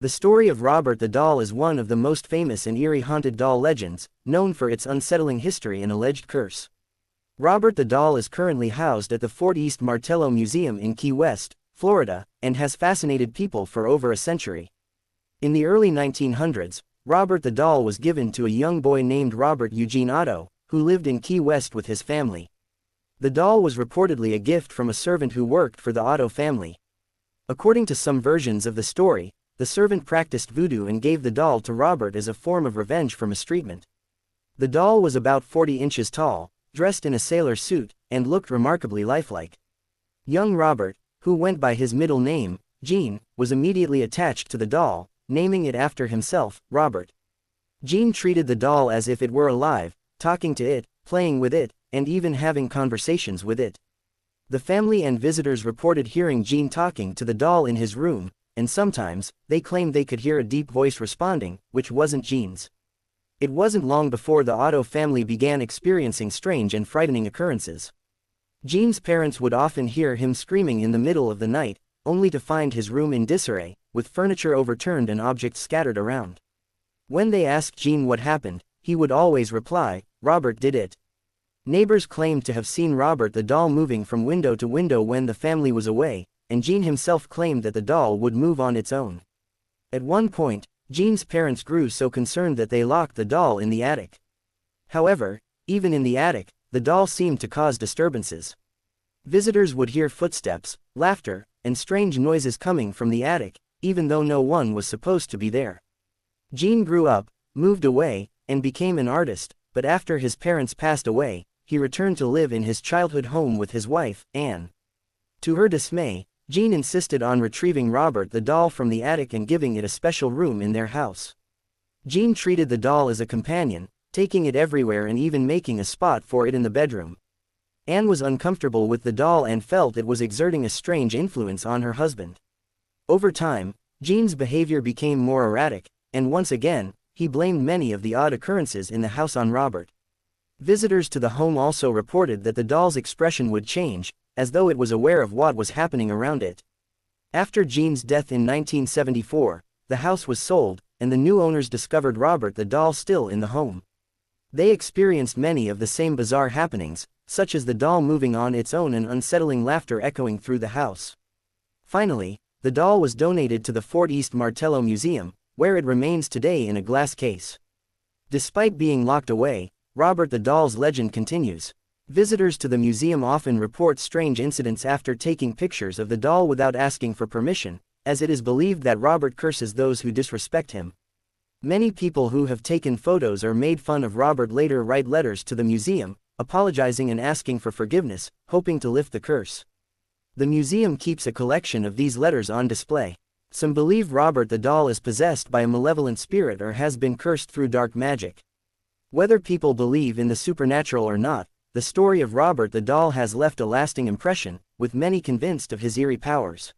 The story of Robert the Doll is one of the most famous and eerie haunted doll legends, known for its unsettling history and alleged curse. Robert the Doll is currently housed at the Fort East Martello Museum in Key West, Florida, and has fascinated people for over a century. In the early 1900s, Robert the Doll was given to a young boy named Robert Eugene Otto, who lived in Key West with his family. The doll was reportedly a gift from a servant who worked for the Otto family. According to some versions of the story, the servant practiced voodoo and gave the doll to Robert as a form of revenge for mistreatment. The doll was about 40 inches tall, dressed in a sailor suit, and looked remarkably lifelike. Young Robert, who went by his middle name, Gene, was immediately attached to the doll, naming it after himself, Robert. Gene treated the doll as if it were alive, talking to it, playing with it, and even having conversations with it. The family and visitors reported hearing Gene talking to the doll in his room, and sometimes, they claimed they could hear a deep voice responding, which wasn't Gene's. It wasn't long before the Otto family began experiencing strange and frightening occurrences. Gene's parents would often hear him screaming in the middle of the night, only to find his room in disarray, with furniture overturned and objects scattered around. When they asked Gene what happened, he would always reply, "Robert did it." Neighbors claimed to have seen Robert the doll moving from window to window when the family was away, and Gene himself claimed that the doll would move on its own. At one point, Gene's parents grew so concerned that they locked the doll in the attic. However, even in the attic, the doll seemed to cause disturbances. Visitors would hear footsteps, laughter, and strange noises coming from the attic, even though no one was supposed to be there. Gene grew up, moved away, and became an artist, but after his parents passed away, he returned to live in his childhood home with his wife, Anne. To her dismay, Gene insisted on retrieving Robert the doll from the attic and giving it a special room in their house. Gene treated the doll as a companion, taking it everywhere and even making a spot for it in the bedroom. Anne was uncomfortable with the doll and felt it was exerting a strange influence on her husband. Over time, Gene's behavior became more erratic, and once again, he blamed many of the odd occurrences in the house on Robert. Visitors to the home also reported that the doll's expression would change, as though it was aware of what was happening around it. After Gene's death in 1974, the house was sold, and the new owners discovered Robert the doll still in the home. They experienced many of the same bizarre happenings, such as the doll moving on its own and unsettling laughter echoing through the house. Finally, the doll was donated to the Fort East Martello Museum, where it remains today in a glass case. Despite being locked away, Robert the doll's legend continues. Visitors to the museum often report strange incidents after taking pictures of the doll without asking for permission, as it is believed that Robert curses those who disrespect him. Many people who have taken photos or made fun of Robert later write letters to the museum, apologizing and asking for forgiveness, hoping to lift the curse. The museum keeps a collection of these letters on display. Some believe Robert the doll is possessed by a malevolent spirit or has been cursed through dark magic. Whether people believe in the supernatural or not, the story of Robert the doll has left a lasting impression, with many convinced of his eerie powers.